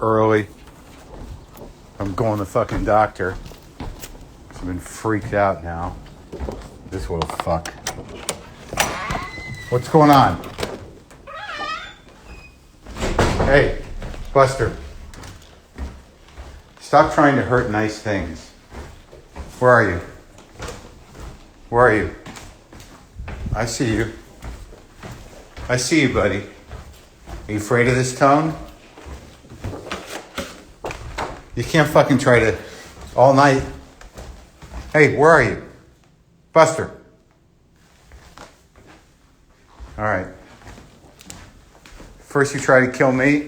early. I'm going to the fucking doctor. I've been freaked out now. This little fuck. What's going on? Hey, Buster. Stop trying to hurt nice things. Where are you? Where are you? I see you. I see you, buddy. Are you afraid of this tone? You can't fucking try to all night. Hey, where are you? Buster. All right. First you try to kill me,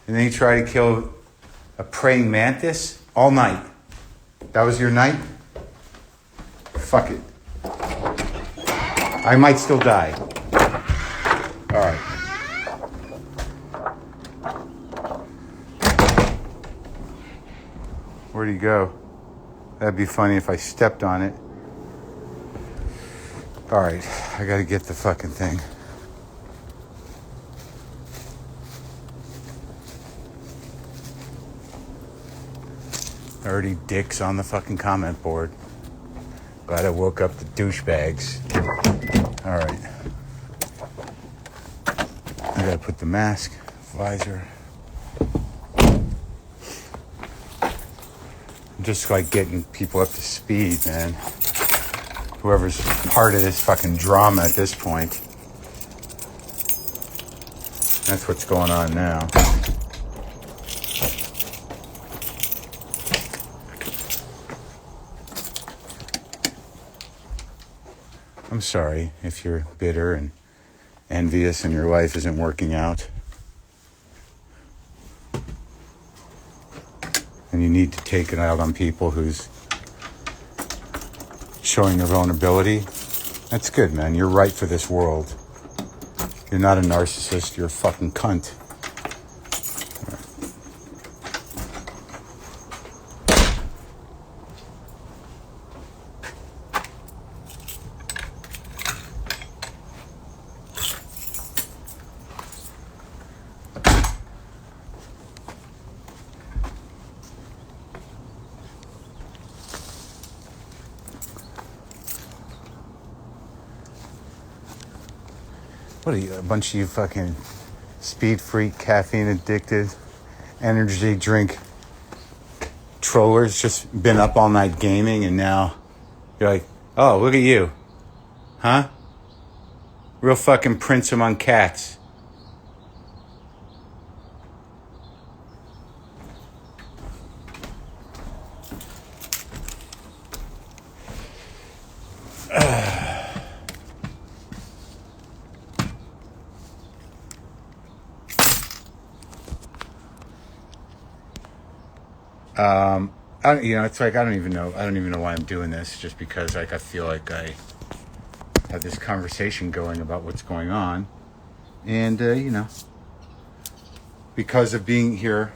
and then you try to kill a praying mantis all night. That was your night? Fuck it. I might still die. All right. Where'd he go? That'd be funny if I stepped on it. All right, I gotta get the fucking thing. Already dicks on the fucking comment board. Glad I woke up the douchebags. All right. I gotta put the mask, visor. I'm just like getting people up to speed, man. Whoever's part of this fucking drama at this point. That's what's going on now. I'm sorry if you're bitter and envious and your life isn't working out. And you need to take it out on people who's showing their vulnerability. That's good, man. You're right for this world. You're not a narcissist. You're a fucking cunt. What are you, a bunch of you fucking speed freak, caffeine addicted, energy drink trollers just been up all night gaming and now you're like, oh, look at you. Huh? Real fucking prince among cats. It's like I don't even know why I'm doing this. Just because like I feel like I have this conversation going about what's going on, and because of being here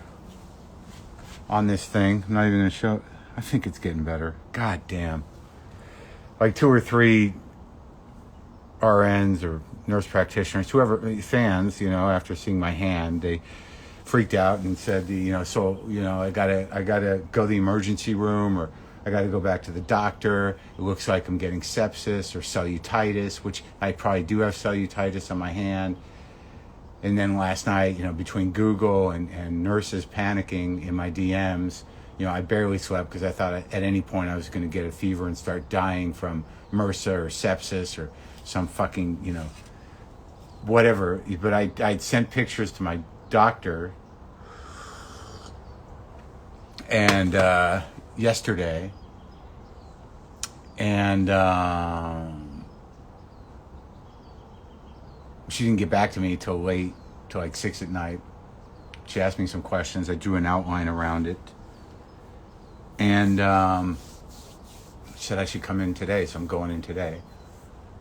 on this thing, I'm not even gonna show. I think it's getting better. God damn, like 2 or 3 RNs or nurse practitioners, whoever fans, after seeing my hand, they freaked out and said, I gotta go to the emergency room, or I gotta go back to the doctor. It looks like I'm getting sepsis or cellulitis, which I probably do have cellulitis on my hand. And then last night, between Google and nurses panicking in my DMs, I barely slept because I thought at any point I was going to get a fever and start dying from MRSA or sepsis or some fucking, whatever. But I'd sent pictures to my doctor and yesterday, and she didn't get back to me till like 6 at night. She asked me some questions. I drew an outline around it, and said I should come in today, so I'm going in today.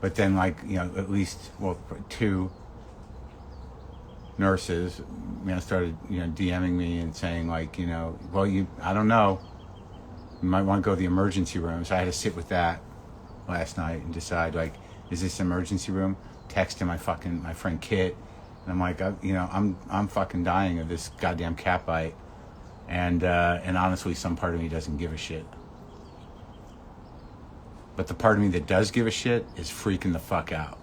But then, at least 2 nurses, started, DMing me and saying I don't know, you might want to go to the emergency room. So I had to sit with that last night and decide, is this emergency room? Texting my friend Kit, And I'm like, I'm fucking dying of this goddamn cat bite. And honestly, some part of me doesn't give a shit. But the part of me that does give a shit is freaking the fuck out.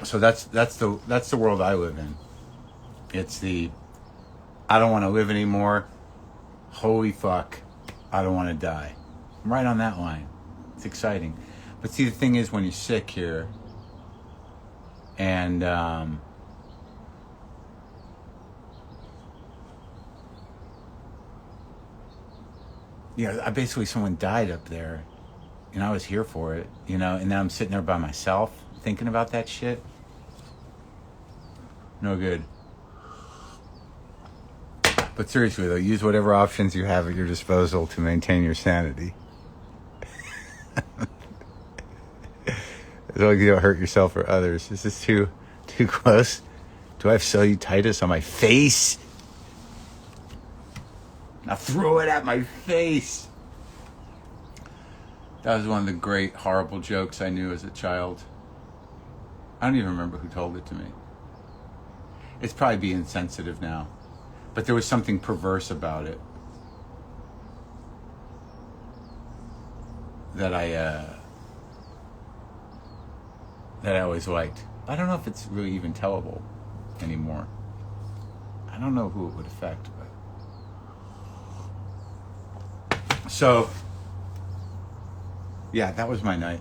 So that's the world I live in. It's the I don't want to live anymore. Holy fuck, I don't want to die. I'm right on that line. It's exciting. But see, the thing is, when you're sick here, and basically someone died up there, and I was here for it, and then I'm sitting there by myself thinking about that shit. No good. But seriously though, use whatever options you have at your disposal to maintain your sanity. As long as you don't hurt yourself or others. Is this too close? Do I have cellulitis on my face? Now throw it at my face. That was one of the great horrible jokes I knew as a child. I don't even remember who told it to me. It's probably being sensitive now. But there was something perverse about it that I always liked. I don't know if it's really even tellable anymore. I don't know who it would affect, but so yeah, that was my night.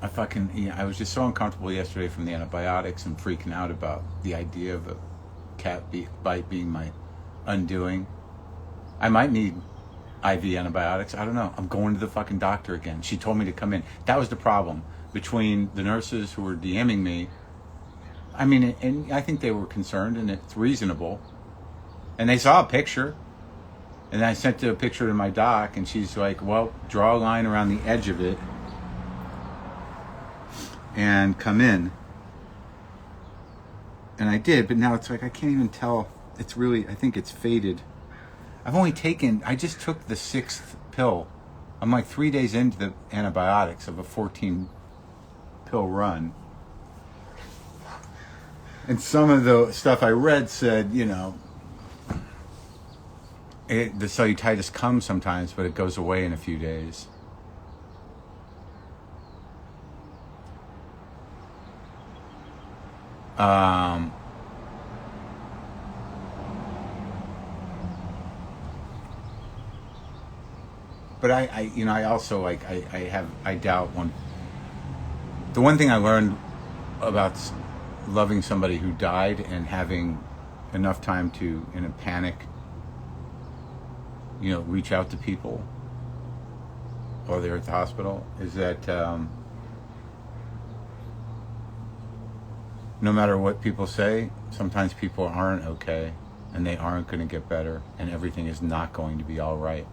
I was just so uncomfortable yesterday from the antibiotics and freaking out about the idea of a cat bite being my undoing. I might need IV antibiotics. I don't know. I'm going to the fucking doctor again. She told me to come in. That was the problem between the nurses who were DMing me. I mean, and I think they were concerned, and it's reasonable. And they saw a picture. And I sent a picture to my doc, and she's like, well, draw a line around the edge of it and come in. And I did, but now it's like I can't even tell. It's really, I think it's faded. I just took the 6th pill. I'm like 3 days into the antibiotics of a 14 pill run. And some of the stuff I read said, the cellulitis comes sometimes, but it goes away in a few days. But I also I doubt the one thing I learned about loving somebody who died and having enough time to, in a panic, reach out to people while they're at the hospital is that no matter what people say, sometimes people aren't okay and they aren't going to get better and everything is not going to be all right.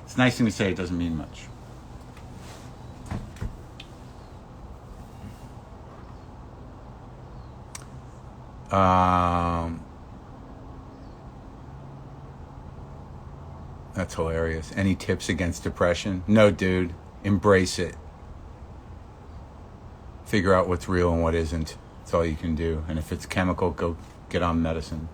It's a nice thing to say, it doesn't mean much. That's hilarious. Any tips against depression? No, dude. Embrace it. Figure out what's real and what isn't. That's all you can do. And if it's chemical, go get on medicine.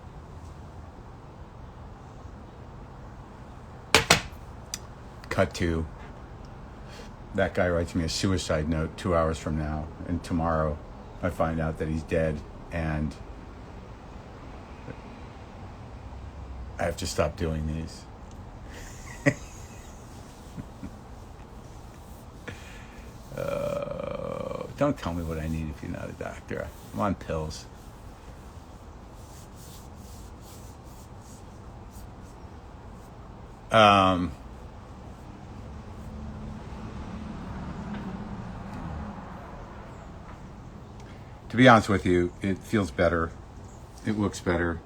Cut to. That guy writes me a suicide note 2 hours from now. And tomorrow I find out that he's dead. And I have to stop doing these. Don't tell me what I need if you're not a doctor. I'm on pills. To be honest with you, it feels better. It looks better.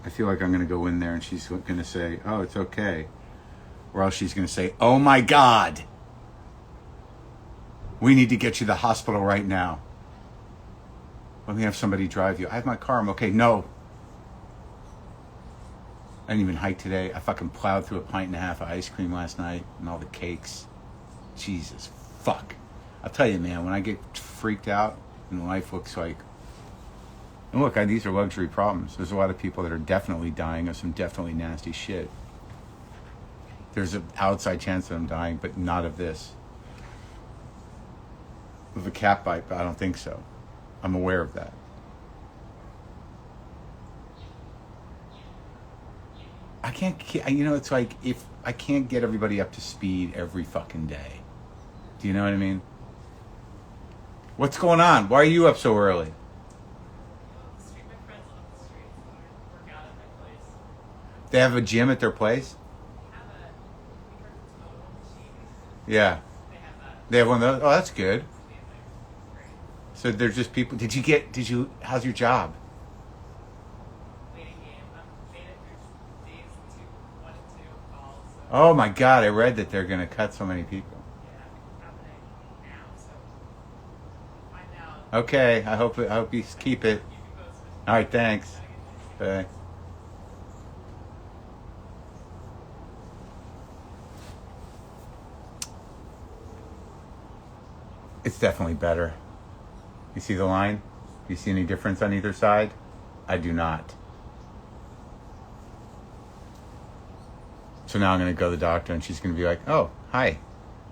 I feel like I'm going to go in there and she's going to say, oh, it's okay. Or else she's going to say, oh my God. We need to get you to the hospital right now. Let me have somebody drive you. I have my car. I'm okay. No. I didn't even hike today. I fucking plowed through a pint and a half of ice cream last night and all the cakes. Jesus fuck. I'll tell you, man, when I get freaked out and life looks like... And look, these are luxury problems. There's a lot of people that are definitely dying of some definitely nasty shit. There's an outside chance that I'm dying, but not of this. Of a cat bite, but I don't think so. I'm aware of that. I can't, it's like if I can't get everybody up to speed every fucking day. Do you know what I mean? What's going on? Why are you up so early? They have a gym at their place? Yeah. They have one of those? Oh, that's good. So they're just people. How's your job? Oh my God, I read that they're going to cut so many people. Okay, I hope you keep it. All right, thanks. Bye. It's definitely better. You see the line? Do you see any difference on either side? I do not. So now I'm going to go to the doctor and she's going to be like, oh, hi.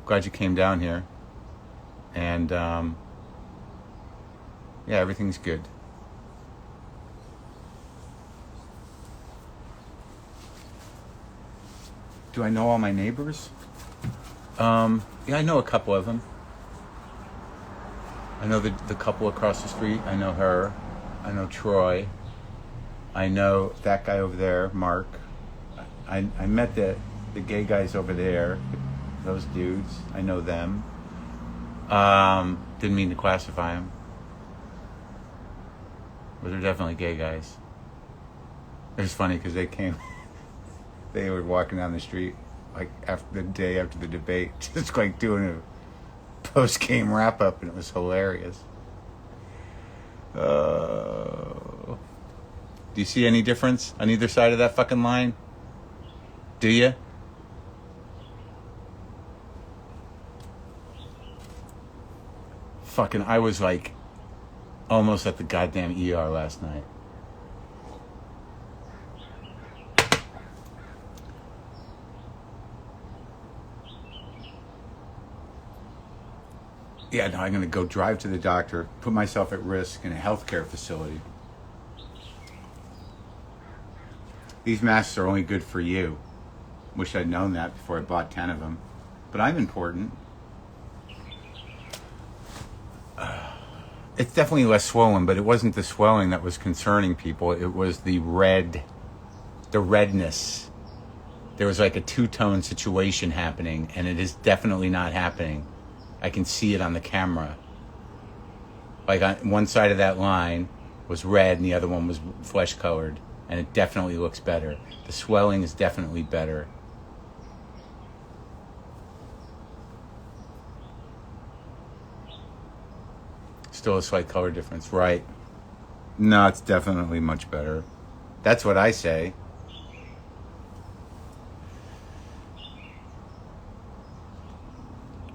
Glad you came down here. And, yeah, everything's good. Do I know all my neighbors? Yeah, I know a couple of them. I know the couple across the street. I know her. I know Troy. I know that guy over there, Marc. I met the gay guys over there, those dudes. I know them. Didn't mean to classify them. But they're definitely gay guys. It was funny because they were walking down the street like after the day after the debate, just like doing a post-game wrap-up, and it was hilarious. Do you see any difference on either side of that fucking line? Do you? Fucking, I was like almost at the goddamn ER last night. Yeah, no, I'm going to go drive to the doctor, put myself at risk in a healthcare facility. These masks are only good for you. Wish I'd known that before I bought 10 of them. But I'm important. It's definitely less swollen, but it wasn't the swelling that was concerning people. It was the redness. There was like a two-tone situation happening, and it is definitely not happening. I can see it on the camera. Like on one side of that line was red and the other one was flesh-colored, and it definitely looks better. The swelling is definitely better. Still a slight color difference, right? No, it's definitely much better. That's what I say.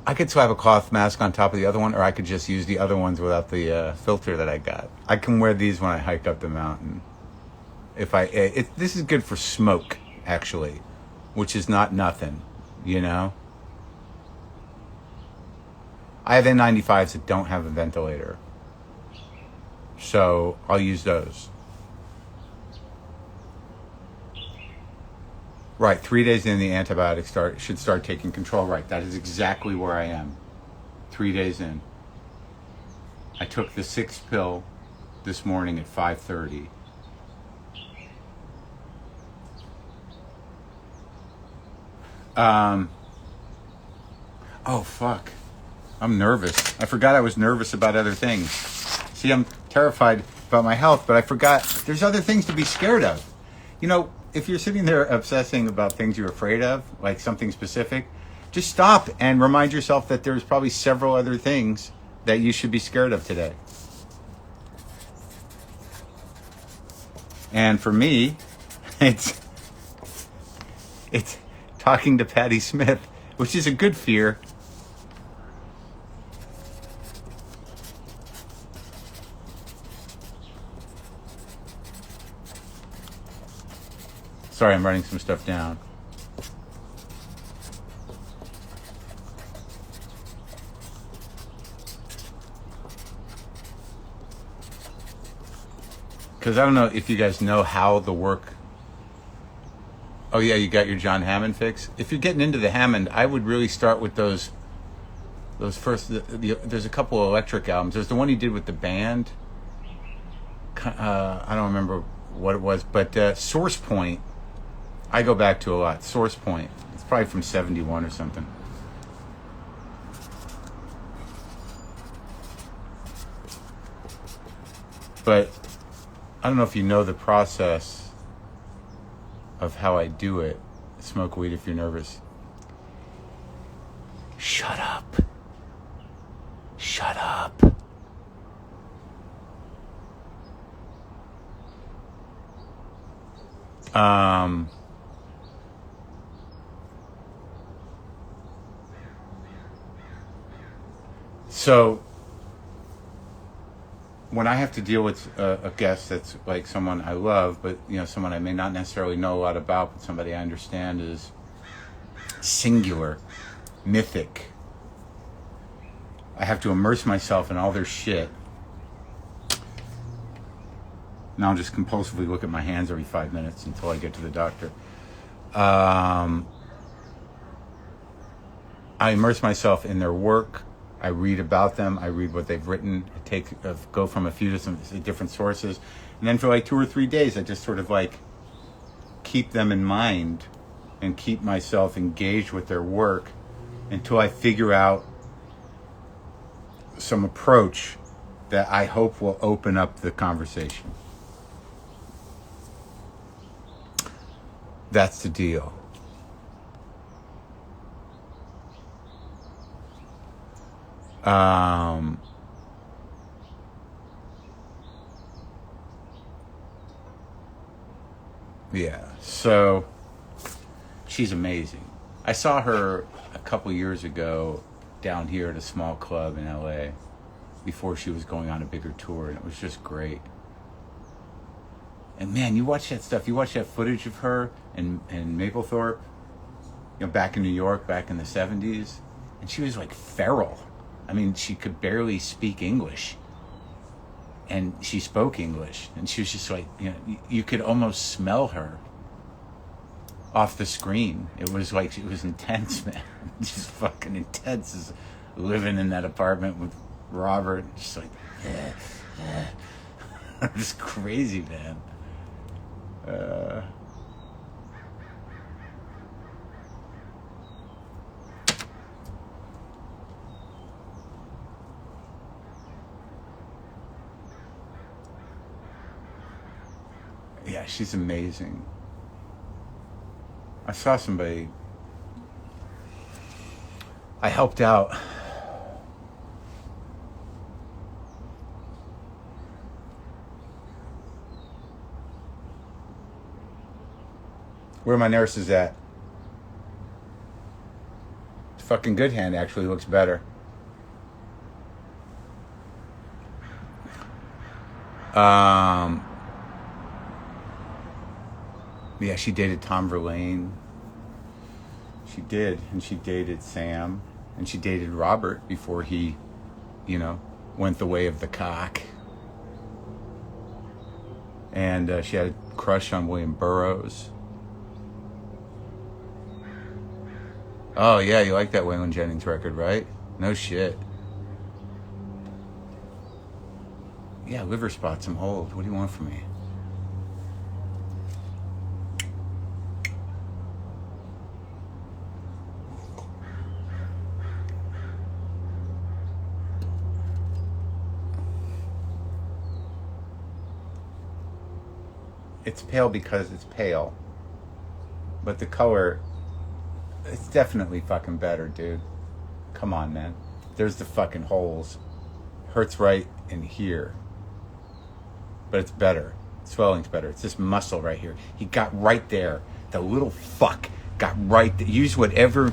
I could slap a cloth mask on top of the other one, or I could just use the other ones without the filter that I got. I can wear these when I hike up the mountain. This is good for smoke, actually, which is not nothing, you know? I have N95s that don't have a ventilator, so I'll use those. Right, 3 days in, the antibiotics should start taking control. Right, that is exactly where I am. 3 days in. I took the 6th pill this morning at 5:30. Oh, fuck. I'm nervous. I forgot I was nervous about other things. See, I'm terrified about my health, but I forgot there's other things to be scared of. You know, if you're sitting there obsessing about things you're afraid of, like something specific, just stop and remind yourself that there's probably several other things that you should be scared of today. And for me, it's It's talking to Patti Smith, which is a good fear. Sorry, I'm writing some stuff down. Because I don't know if you guys know how the work... Oh yeah, you got your John Hammond fix? If you're getting into the Hammond, I would really start with those first... there's a couple of electric albums. There's the one he did with the band. I don't remember what it was, but Source Point, I go back to a lot. Source Point. It's probably from 71 or something. But I don't know if you know the process of how I do it. Smoke weed if you're nervous. Shut up. Shut up. So when I have to deal with a guest that's like someone I love, but someone I may not necessarily know a lot about, but somebody I understand is singular, mythic, I have to immerse myself in all their shit. Now I'll just compulsively look at my hands every 5 minutes until I get to the doctor. I immerse myself in their work. I read about them. I read what they've written. I go from a few different sources. And then for like 2 or 3 days, I just sort of like keep them in mind and keep myself engaged with their work until I figure out some approach that I hope will open up the conversation. That's the deal. Yeah, so she's amazing. I saw her a couple years ago down here at a small club in LA before she was going on a bigger tour, and it was just great. And man, you watch that stuff, you watch that footage of her in Maplethorpe, back in New York, back in the 70s, and she was like feral. I mean, she could barely speak English. And she spoke English. And she was just like, you could almost smell her off the screen. It was like, it was intense, man. Just fucking intense. As living in that apartment with Robert. Just like, it was crazy, man. Yeah, she's amazing. I saw somebody. I helped out. Where my nurse is at. Fucking Good Hand actually looks better. Yeah, she dated Tom Verlaine. She did, and she dated Sam, and she dated Robert before he, went the way of the cock. And she had a crush on William Burroughs. Oh yeah, you like that Waylon Jennings record, right? No shit. Yeah, liver spots, I'm old. What do you want from me? It's pale because it's pale. But the color, it's definitely fucking better, dude. Come on, man. There's the fucking holes. Hurts right in here. But it's better. Swelling's better. It's this muscle right here. He got right there. The little fuck got right. Use whatever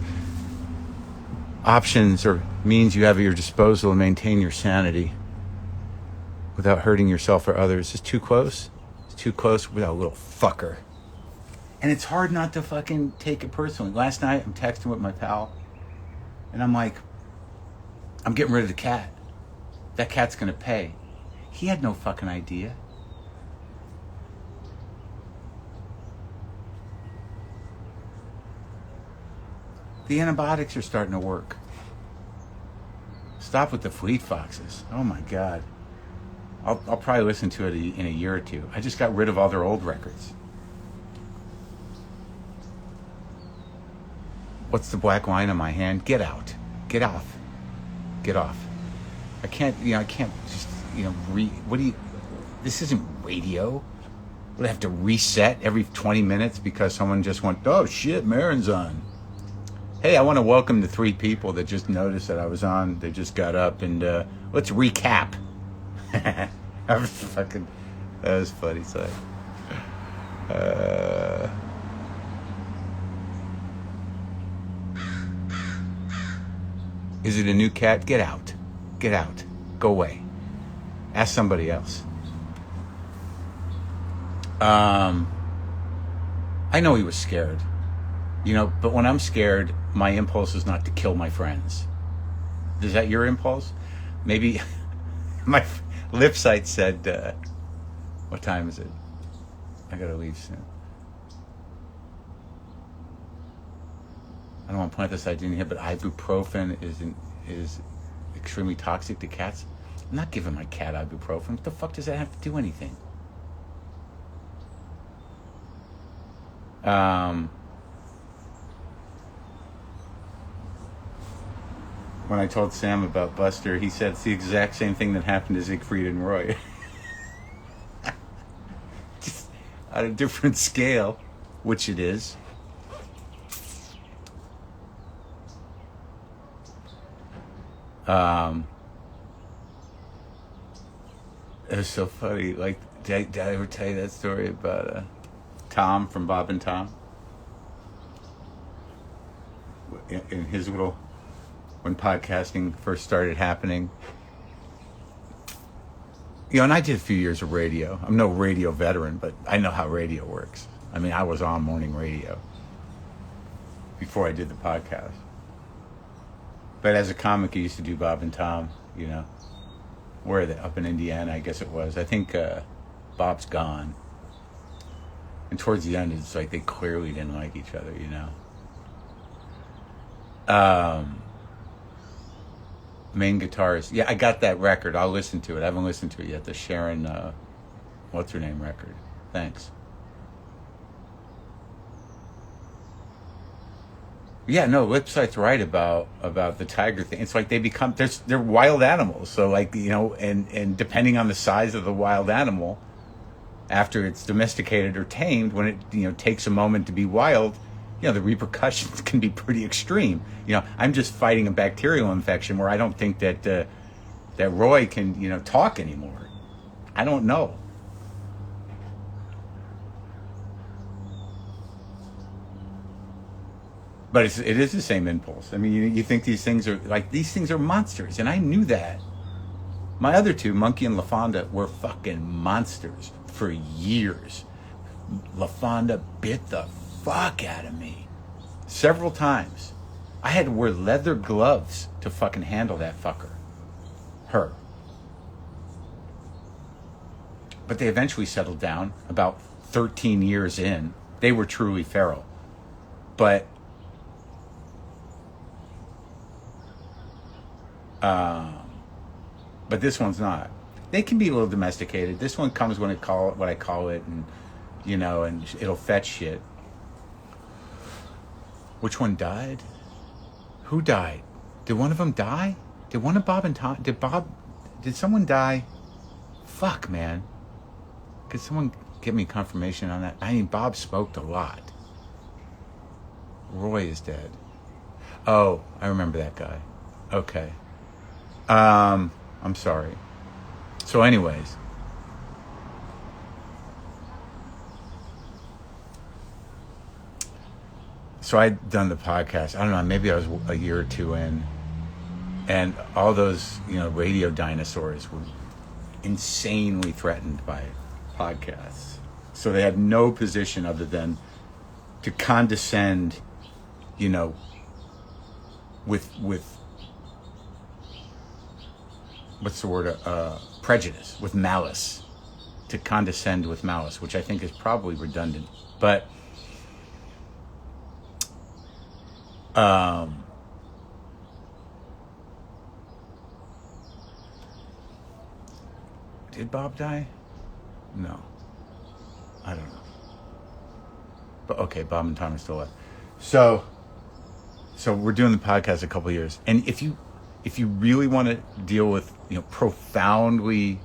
options or means you have at your disposal to maintain your sanity without hurting yourself or others. It's too close. It's too close with a little fucker. And it's hard not to fucking take it personally. Last night, I'm texting with my pal, and I'm like, I'm getting rid of the cat. That cat's gonna pay. He had no fucking idea. The antibiotics are starting to work. Stop with the Fleet Foxes. Oh my God. I'll probably listen to it in a year or two. I just got rid of all their old records. What's the black line on my hand? Get out. Get off. Get off. I can't just, this isn't radio. Would I have to reset every 20 minutes because someone just went, oh shit, Maron's on. Hey, I want to welcome the 3 people that just noticed that I was on. They just got up and let's recap. That was funny. So, is it a new cat? Get out. Get out. Go away. Ask somebody else. I know he was scared. But when I'm scared, my impulse is not to kill my friends. Is that your impulse? Maybe my lip site said, what time is it? I gotta leave soon. I don't want to plant this idea in here, but ibuprofen is extremely toxic to cats. I'm not giving my cat ibuprofen. What the fuck does that have to do anything? When I told Sam about Buster, he said it's the exact same thing that happened to Siegfried and Roy. Just on a different scale, which it is. It was so funny. Like, did I ever tell you that story about Tom from Bob and Tom? In his little... When podcasting first started happening. And I did a few years of radio. I'm no radio veteran, but I know how radio works. I mean, I was on morning radio before I did the podcast. But as a comic, I used to do Bob and Tom, Where are they? Up in Indiana, I guess it was. I think Bob's gone. And towards the end, it's like they clearly didn't like each other, Main guitarist. Yeah, I got that record. I'll listen to it. I haven't listened to it yet. The Sharon, what's her name record. Thanks. Yeah, no, Lipsite's right about the tiger thing. It's like they're wild animals. So and depending on the size of the wild animal, after it's domesticated or tamed, when it takes a moment to be wild, the repercussions can be pretty extreme. I'm just fighting a bacterial infection where I don't think that Roy can, talk anymore. I don't know. But it is the same impulse. I mean, you think these things are monsters, and I knew that. My other 2, Monkey and LaFonda, were fucking monsters for years. LaFonda bit the fuck out of me several times. I had to wear leather gloves to fucking handle that fucker. Her. But they eventually settled down about 13 years in. They were truly feral. But this one's not. They can be a little domesticated. This one comes when what I call it, and and it'll fetch shit. Which one died? Who died? Did one of them die? Did one of Bob and Tom... Did someone die? Fuck, man. Could someone give me confirmation on that? I mean, Bob smoked a lot. Roy is dead. Oh, I remember that guy. Okay. I'm sorry. So anyways... So I'd done the podcast. I don't know, maybe I was a year or two in, and all those, radio dinosaurs were insanely threatened by podcasts. So they had no position other than to condescend, with what's the word? Prejudice, with malice, to condescend with malice, which I think is probably redundant, but. Did Bob die? No. I don't know. But okay, Bob and Tom are still alive. So we're doing the podcast a couple of years. And if you really want to deal with, profoundly,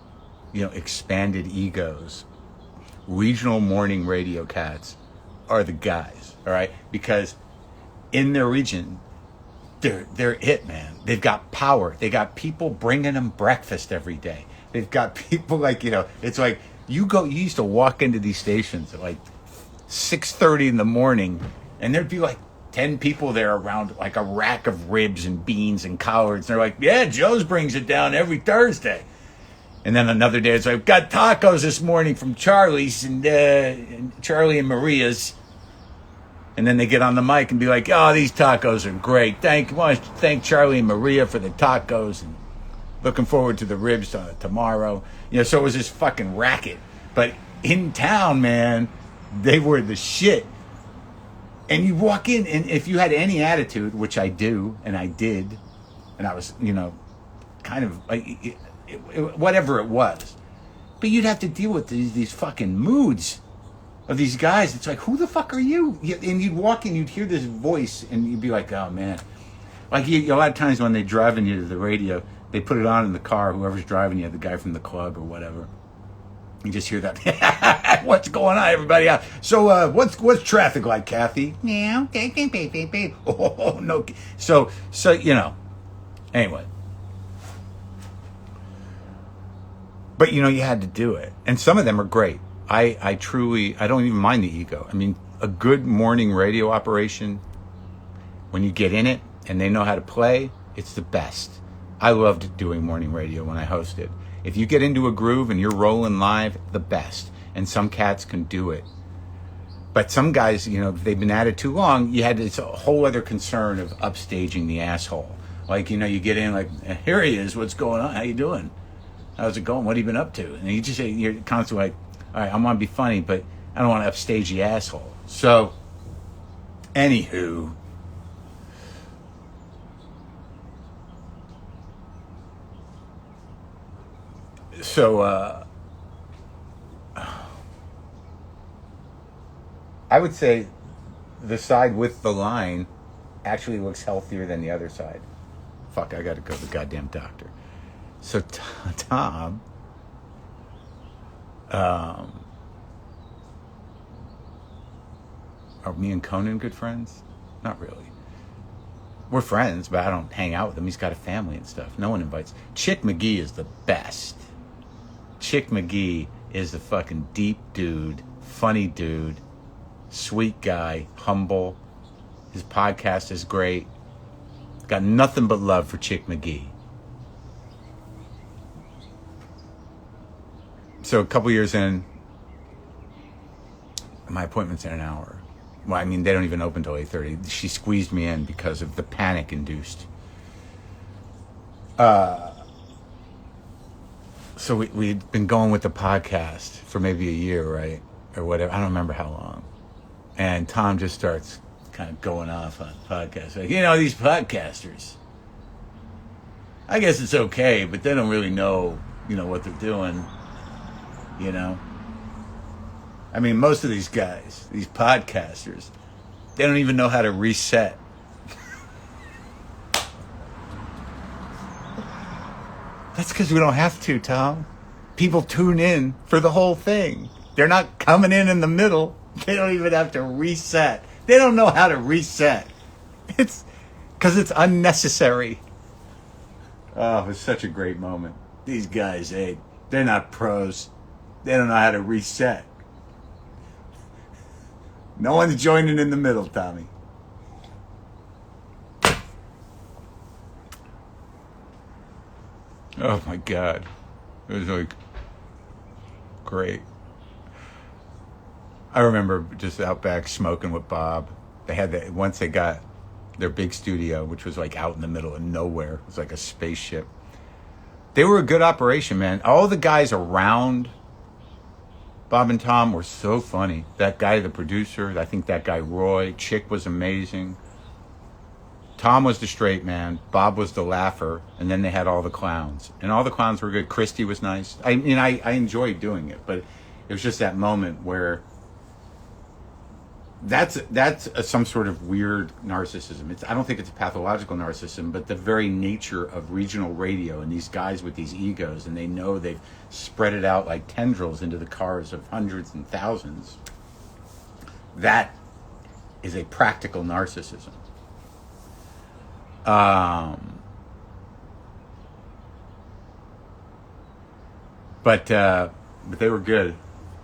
expanded egos, regional morning radio cats are the guys, all right? Because in their region, they're it, man. They've got power. They got people bringing them breakfast every day. They've got people like, it's like you used to walk into these stations at like 6:30 in the morning, and there'd be like 10 people there around like a rack of ribs and beans and collards. And they're like, yeah, Joe's brings it down every Thursday. And then another day it's like, got tacos this morning from Charlie's and Charlie and Maria's. And then they get on the mic and be like, oh, these tacos are great. Want to thank Charlie and Maria for the tacos, and looking forward to the ribs tomorrow. So it was this fucking racket. But in town, man, they were the shit. And you walk in, and if you had any attitude, which I do, and I did, and I was, kind of like, whatever it was. But you'd have to deal with these fucking moods of these guys. It's like, who the fuck are you? And you'd walk in, you'd hear this voice, and you'd be like, oh, man. Like, a lot of times when they're driving you to the radio, they put it on in the car, whoever's driving you, the guy from the club or whatever. You just hear that. What's going on, everybody? So, what's traffic like, Kathy? Yeah. Oh, no. So, anyway. But, you had to do it. And some of them are great. I don't even mind the ego. I mean, a good morning radio operation, when you get in it and they know how to play, it's the best. I loved doing morning radio when I hosted. If you get into a groove and you're rolling live, the best. And some cats can do it. But some guys, if they've been at it too long, it's a whole other concern of upstaging the asshole. Like, you get in like, here he is, what's going on? How you doing? How's it going? What have you been up to? And you're constantly like, all right, I'm going to be funny, but I don't want to upstage the asshole. So, anywho. So, I would say the side with the line actually looks healthier than the other side. Fuck, I got to go to the goddamn doctor. So, Tom, are me and Conan good friends? Not really. We're friends, but I don't hang out with him. He's got a family and stuff. No one invites. Chick McGee is the best. Chick McGee is the fucking deep dude, funny dude, sweet guy, humble. His podcast is great. Got nothing but love for Chick McGee. So a couple years in, my appointment's in an hour. Well, I mean, they don't even open till 8:30. She squeezed me in because of the panic induced. So we'd been going with the podcast for maybe a year, right? Or whatever. I don't remember how long. And Tom just starts kind of going off on podcasts. Like, these podcasters, I guess it's okay, but they don't really know, what they're doing, I mean, most of these guys, these podcasters, they don't even know how to reset. That's because we don't have to, Tom. People tune in for the whole thing. They're not coming in the middle. They don't even have to reset. They don't know how to reset. It's because it's unnecessary. Oh, it was such a great moment. These guys, they're not pros. They don't know how to reset. No one's joining in the middle, Tommy. Oh my God. It was like great. I remember just out back smoking with Bob. They had that once they got their big studio, which was like out in the middle of nowhere. It was like a spaceship. They were a good operation, man. All the guys around Bob and Tom were so funny. That guy, the producer, I think that guy Roy, Chick was amazing. Tom was the straight man. Bob was the laugher. And then they had all the clowns. And all the clowns were good. Christy was nice. I mean, I enjoyed doing it. But it was just that moment where that's some sort of weird narcissism. I don't think it's a pathological narcissism, but the very nature of regional radio and these guys with these egos, and they know they've spread it out like tendrils into the cars of hundreds and thousands. That is a practical narcissism. But they were good.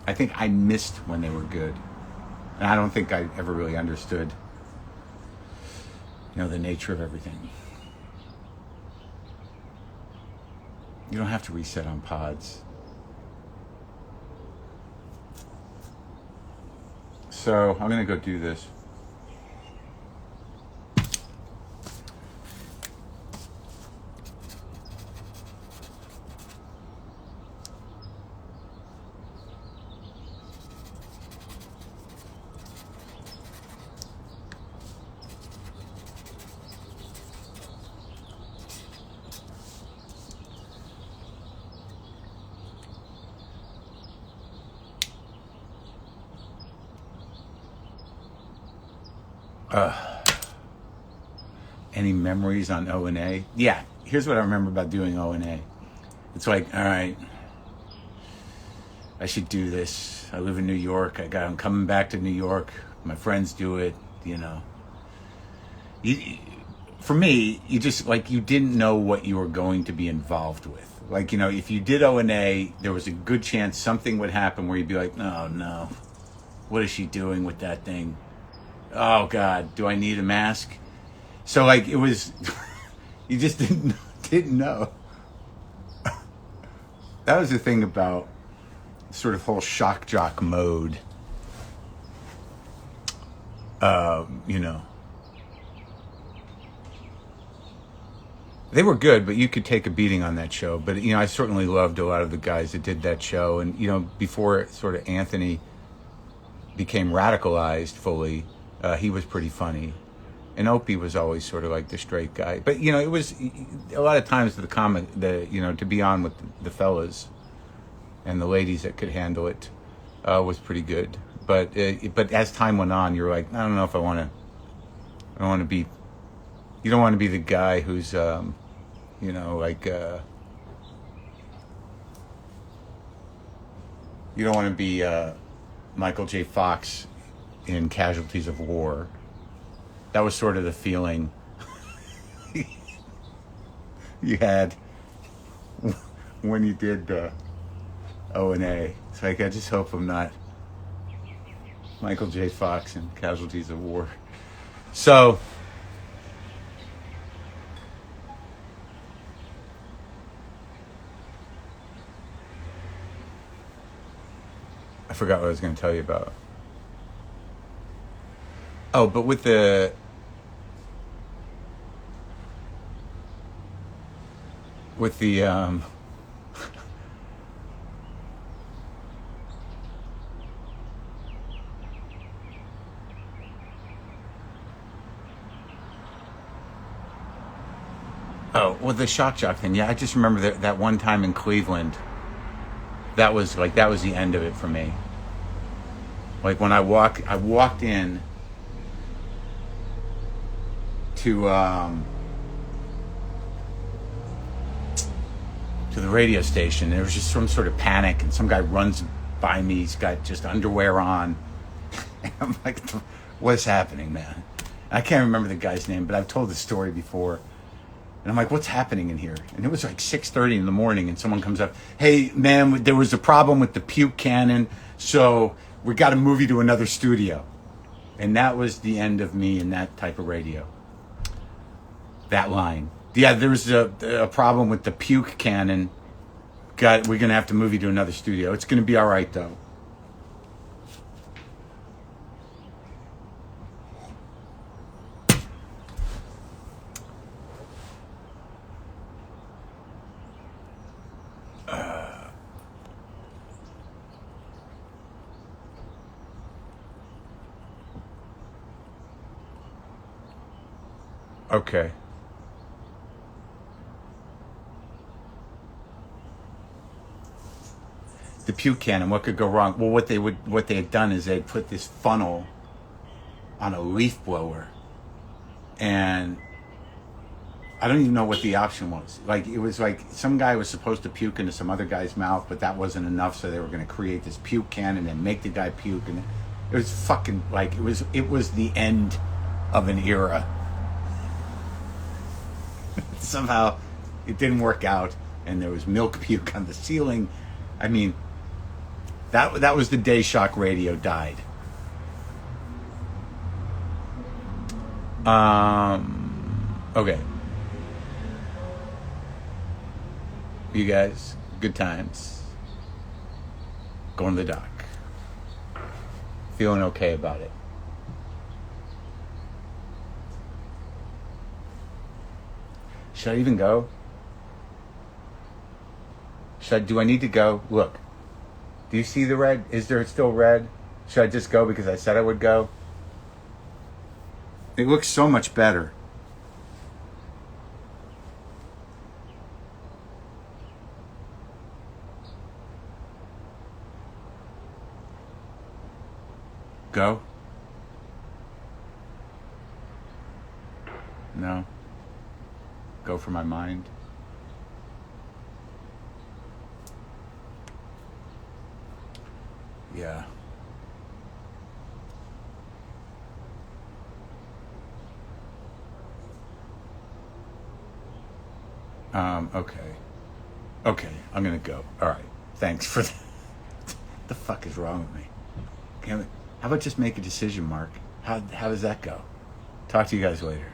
I think I missed when they were good. And I don't think I ever really understood, the nature of everything. You don't have to reset on pods. So I'm going to go do this. Any memories on O&A? Yeah, here's what I remember about doing O&A. It's like, all right, I should do this. I live in New York. I'm coming back to New York. My friends do it, For me, you just, you didn't know what you were going to be involved with. If you did O&A, there was a good chance something would happen where you'd be like, oh, no. What is she doing with that thing? Oh, God, do I need a mask? So, it was, you just didn't know. That was the thing about sort of whole shock jock mode. They were good, but you could take a beating on that show. But, I certainly loved a lot of the guys that did that show. And, before sort of Anthony became radicalized fully, he was pretty funny. And Opie was always sort of like the straight guy. But, it was a lot of times to be on with the fellas and the ladies that could handle it was pretty good. But as time went on, you're like, I don't know if I want to be, you don't want to be the guy who's, you don't want to be Michael J. Fox in Casualties of War. That was sort of the feeling you had when you did O&A. It's like, I just hope I'm not Michael J. Fox in Casualties of War. So, I forgot what I was going to tell you about. Oh, but with the the shock jock thing. Yeah, I just remember that one time in Cleveland. That was the end of it for me. When I walked in to the radio station. There was just some sort of panic, and some guy runs by me. He's got just underwear on. And I'm like, what's happening, man? I can't remember the guy's name, but I've told this story before. And I'm like, what's happening in here? And it was like 6:30 in the morning, and someone comes up, hey, man, there was a problem with the puke cannon, so we got to move you to another studio. And that was the end of me in that type of radio. That line. Yeah, there was a problem with the puke cannon. We're gonna have to move you to another studio. It's gonna be all right though. Okay. The puke cannon. What could go wrong? Well, what they had done is they put this funnel on a leaf blower, and I don't even know what the option was. Like it was like some guy was supposed to puke into some other guy's mouth, but that wasn't enough, so they were going to create this puke cannon and make the guy puke, and it was fucking like it was the end of an era. Somehow it didn't work out, and there was milk puke on the ceiling. I mean, that was the day shock radio died. Okay. You guys, good times. Going to the dock. Feeling okay about it. Should I even go? Do I need to go? Look. Do you see the red? Is there still red? Should I just go because I said I would go? It looks so much better. Go? No. Go for my mind. Yeah. Okay. Okay, I'm gonna go. All right. Thanks for that. The fuck is wrong with me? How about just make a decision, Mark? How does that go? Talk to you guys later.